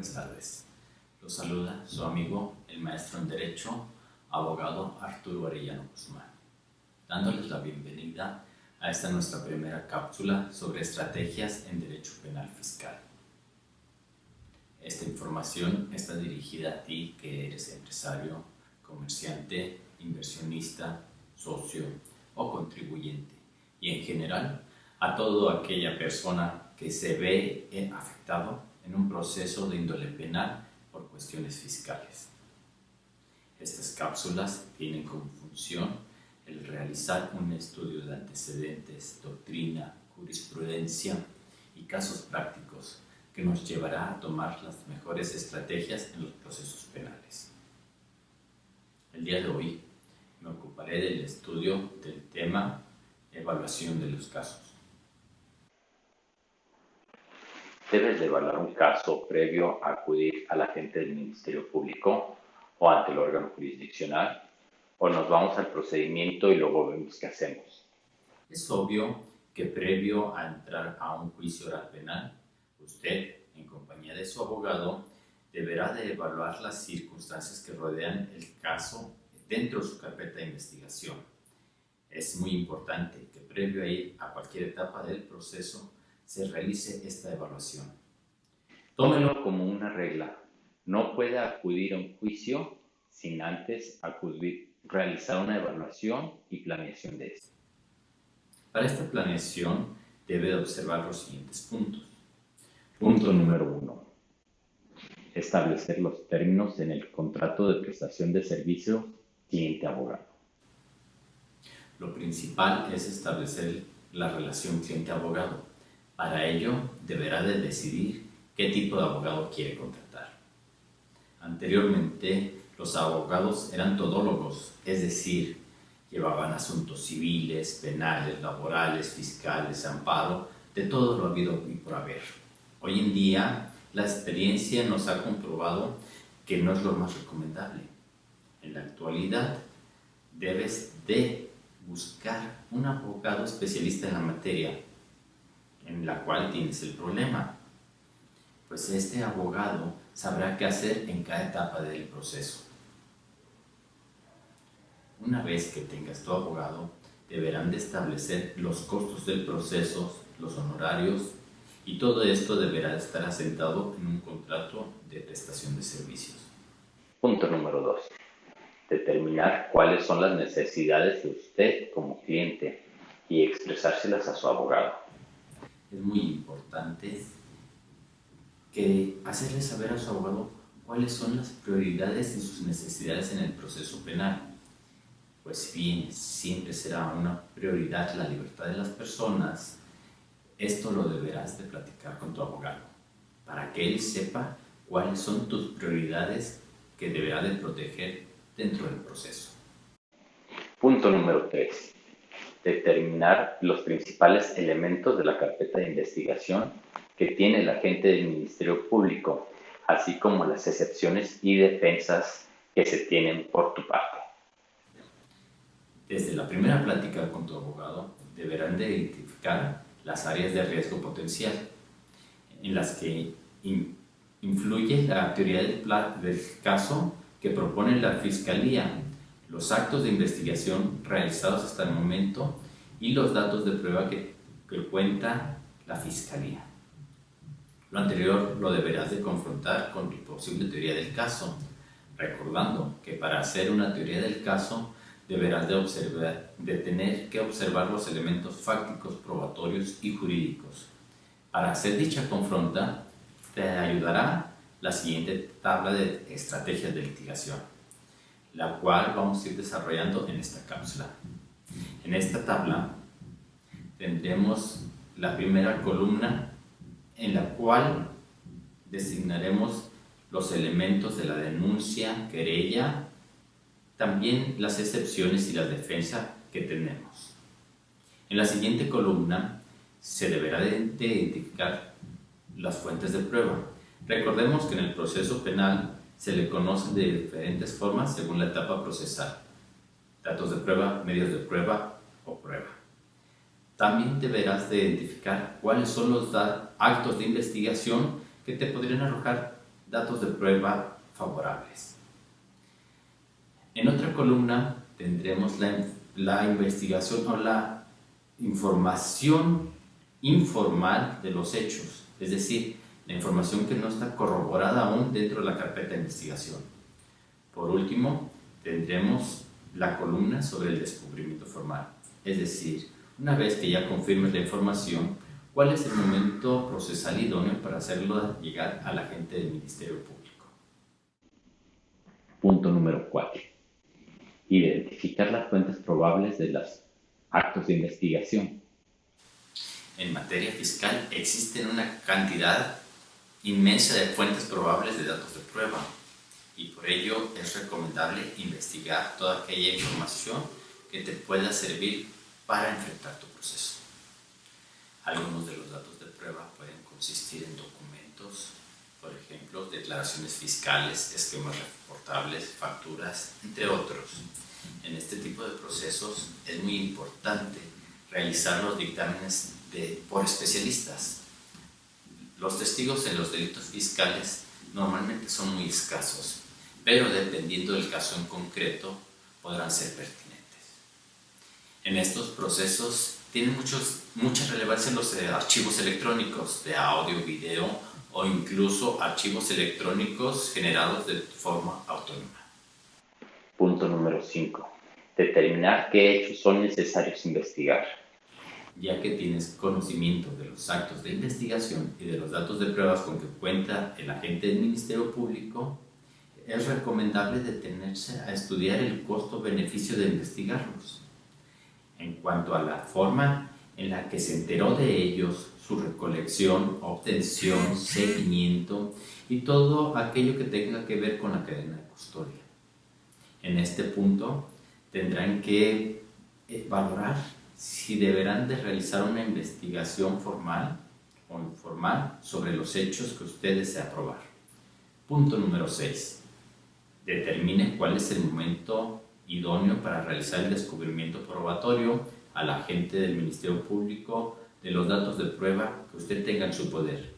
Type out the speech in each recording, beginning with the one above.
Buenas tardes. Los saluda su amigo, el maestro en Derecho, abogado Arturo Arellano Guzmán, dándoles la bienvenida a esta nuestra primera cápsula sobre estrategias en Derecho Penal Fiscal. Esta información está dirigida a ti que eres empresario, comerciante, inversionista, socio o contribuyente y en general a toda aquella persona que se ve afectado en un proceso de índole penal por cuestiones fiscales. Estas cápsulas tienen como función el realizar un estudio de antecedentes, doctrina, jurisprudencia y casos prácticos que nos llevará a tomar las mejores estrategias en los procesos penales. El día de hoy me ocuparé del estudio del tema evaluación de los casos. Debes de evaluar un caso previo a acudir al agente del Ministerio Público o ante el órgano jurisdiccional, o nos vamos al procedimiento y luego vemos qué hacemos. Es obvio que previo a entrar a un juicio oral penal, usted, en compañía de su abogado, deberá de evaluar las circunstancias que rodean el caso dentro de su carpeta de investigación. Es muy importante que previo a ir a cualquier etapa del proceso se realice esta evaluación. Tómelo como una regla. No puede acudir a un juicio sin antes realizar una evaluación y planeación de esto. Para esta planeación debe de observar los siguientes puntos. Punto número 1. Establecer los términos en el contrato de prestación de servicio cliente-abogado. Lo principal es establecer la relación cliente-abogado. Para ello, deberá de decidir qué tipo de abogado quiere contratar. Anteriormente, los abogados eran todólogos, es decir, llevaban asuntos civiles, penales, laborales, fiscales, amparo, de todo lo habido y por haber. Hoy en día, la experiencia nos ha comprobado que no es lo más recomendable. En la actualidad, debes de buscar un abogado especialista en la materia en la cual tienes el problema, pues este abogado sabrá qué hacer en cada etapa del proceso. Una vez que tengas tu abogado, deberán de establecer los costos del proceso, los honorarios, y todo esto deberá estar asentado en un contrato de prestación de servicios. Punto número 2. Determinar cuáles son las necesidades de usted como cliente y expresárselas a su abogado. Es muy importante que hacerle saber a su abogado cuáles son las prioridades y sus necesidades en el proceso penal. Pues bien, siempre será una prioridad la libertad de las personas. Esto lo deberás de platicar con tu abogado para que él sepa cuáles son tus prioridades que deberá de proteger dentro del proceso. Punto número 3. Determinar los principales elementos de la carpeta de investigación que tiene el agente del Ministerio Público, así como las excepciones y defensas que se tienen por tu parte. Desde la primera plática con tu abogado, deberán de identificar las áreas de riesgo potencial en las que influye la teoría del caso que propone la Fiscalía, los actos de investigación realizados hasta el momento y los datos de prueba que cuenta la Fiscalía. Lo anterior lo deberás de confrontar con tu posible teoría del caso, recordando que para hacer una teoría del caso deberás de tener que observar los elementos fácticos, probatorios y jurídicos. Para hacer dicha confronta te ayudará la siguiente tabla de estrategias de litigación, la cual vamos a ir desarrollando en esta cápsula. En esta tabla tendremos la primera columna en la cual designaremos los elementos de la denuncia, querella, también las excepciones y la defensa que tenemos. En la siguiente columna se deberá de identificar las fuentes de prueba. Recordemos que en el proceso penal se le conocen de diferentes formas según la etapa procesal: datos de prueba, medios de prueba o prueba. También deberás de identificar cuáles son los actos de investigación que te podrían arrojar datos de prueba favorables. En otra columna tendremos la investigación o la información informal de los hechos, es decir, la información que no está corroborada aún dentro de la carpeta de investigación. Por último, tendremos la columna sobre el descubrimiento formal, es decir, una vez que ya confirmes la información, ¿cuál es el momento procesal idóneo para hacerlo llegar al agente del Ministerio Público? Punto número 4. Identificar las fuentes probables de los actos de investigación. En materia fiscal existen una cantidad inmensa de fuentes probables de datos de prueba y por ello es recomendable investigar toda aquella información que te pueda servir para enfrentar tu proceso. Algunos de los datos de prueba pueden consistir en documentos, por ejemplo, declaraciones fiscales, esquemas reportables, facturas, entre otros. En este tipo de procesos es muy importante realizar los dictámenes por especialistas. Los testigos en los delitos fiscales normalmente son muy escasos, pero dependiendo del caso en concreto podrán ser pertinentes. En estos procesos tienen mucha relevancia los archivos electrónicos de audio, video o incluso archivos electrónicos generados de forma autónoma. Punto número 5. Determinar qué hechos son necesarios investigar. Ya que tienes conocimiento de los actos de investigación y de los datos de pruebas con que cuenta el agente del Ministerio Público, es recomendable detenerse a estudiar el costo-beneficio de investigarlos. En cuanto a la forma en la que se enteró de ellos, su recolección, obtención, seguimiento y todo aquello que tenga que ver con la cadena de custodia. En este punto tendrán que valorar si deberán de realizar una investigación formal o informal sobre los hechos que usted desea probar. Punto número 6. Determine cuál es el momento idóneo para realizar el descubrimiento probatorio al agente del Ministerio Público de los datos de prueba que usted tenga en su poder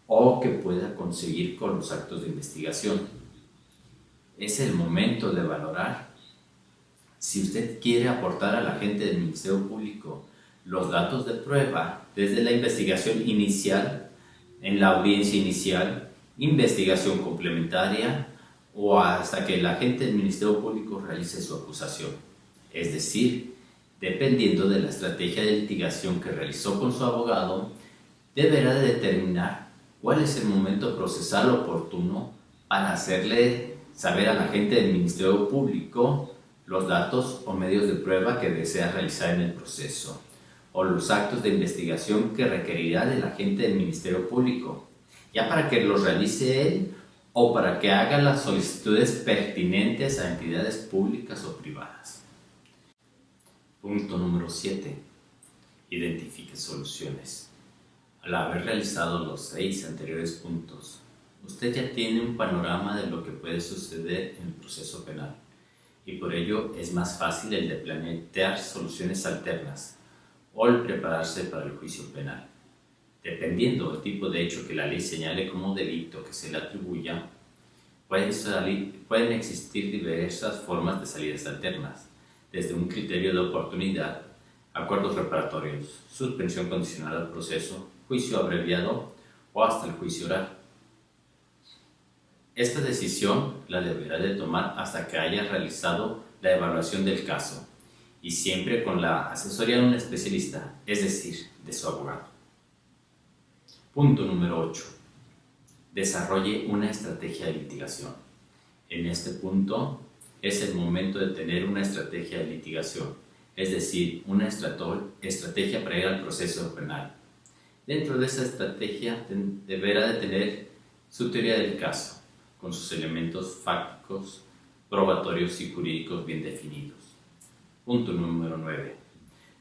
o que pueda conseguir con los actos de investigación. Es el momento de valorar si usted quiere aportar al agente del Ministerio Público los datos de prueba desde la investigación inicial, en la audiencia inicial, investigación complementaria o hasta que el agente del Ministerio Público realice su acusación. Es decir, dependiendo de la estrategia de litigación que realizó con su abogado, deberá de determinar cuál es el momento procesal oportuno para hacerle saber al agente del Ministerio Público los datos o medios de prueba que desea realizar en el proceso, o los actos de investigación que requerirá del agente del Ministerio Público, ya para que los realice él o para que haga las solicitudes pertinentes a entidades públicas o privadas. Punto número 7. Identifique soluciones. Al haber realizado los 6 anteriores puntos, usted ya tiene un panorama de lo que puede suceder en el proceso penal. Y por ello es más fácil el de plantear soluciones alternas o el prepararse para el juicio penal. Dependiendo del tipo de hecho que la ley señale como delito que se le atribuya, pueden existir diversas formas de salidas alternas, desde un criterio de oportunidad, acuerdos reparatorios, suspensión condicional al proceso, juicio abreviado o hasta el juicio oral. Esta decisión la deberá de tomar hasta que haya realizado la evaluación del caso y siempre con la asesoría de un especialista, es decir, de su abogado. Punto número 8. Desarrolle una estrategia de litigación. En este punto es el momento de tener una estrategia de litigación, es decir, una estrategia para ir al proceso penal. Dentro de esa estrategia deberá de tener su teoría del caso, con sus elementos fácticos, probatorios y jurídicos bien definidos. Punto número 9.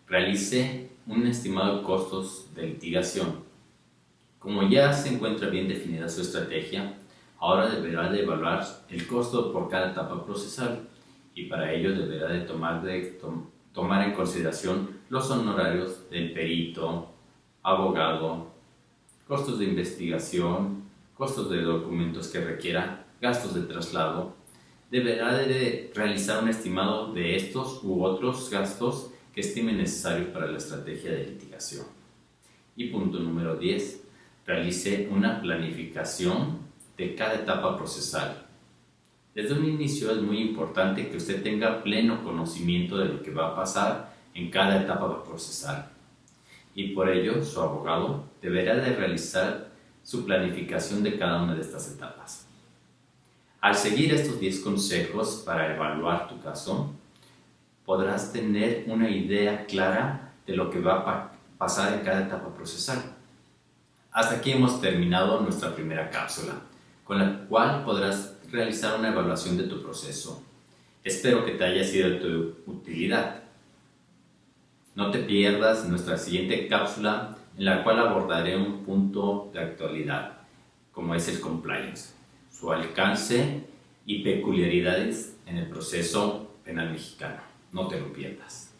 Realice un estimado de costos de litigación. Como ya se encuentra bien definida su estrategia, ahora deberá de evaluar el costo por cada etapa procesal y para ello deberá de tomar en consideración los honorarios del perito, abogado, costos de investigación, costos de documentos que requiera, gastos de traslado. Deberá de realizar un estimado de estos u otros gastos que estime necesarios para la estrategia de litigación. Y punto número 10. Realice una planificación de cada etapa procesal. Desde un inicio es muy importante que usted tenga pleno conocimiento de lo que va a pasar en cada etapa procesal. Y por ello, su abogado deberá de realizar su planificación de cada una de estas etapas. Al seguir estos 10 consejos para evaluar tu caso, podrás tener una idea clara de lo que va a pasar en cada etapa procesal. Hasta aquí hemos terminado nuestra primera cápsula, con la cual podrás realizar una evaluación de tu proceso. Espero que te haya sido de tu utilidad. No te pierdas nuestra siguiente cápsula, en la cual abordaré un punto de actualidad, como es el compliance, su alcance y peculiaridades en el proceso penal mexicano. No te lo pierdas.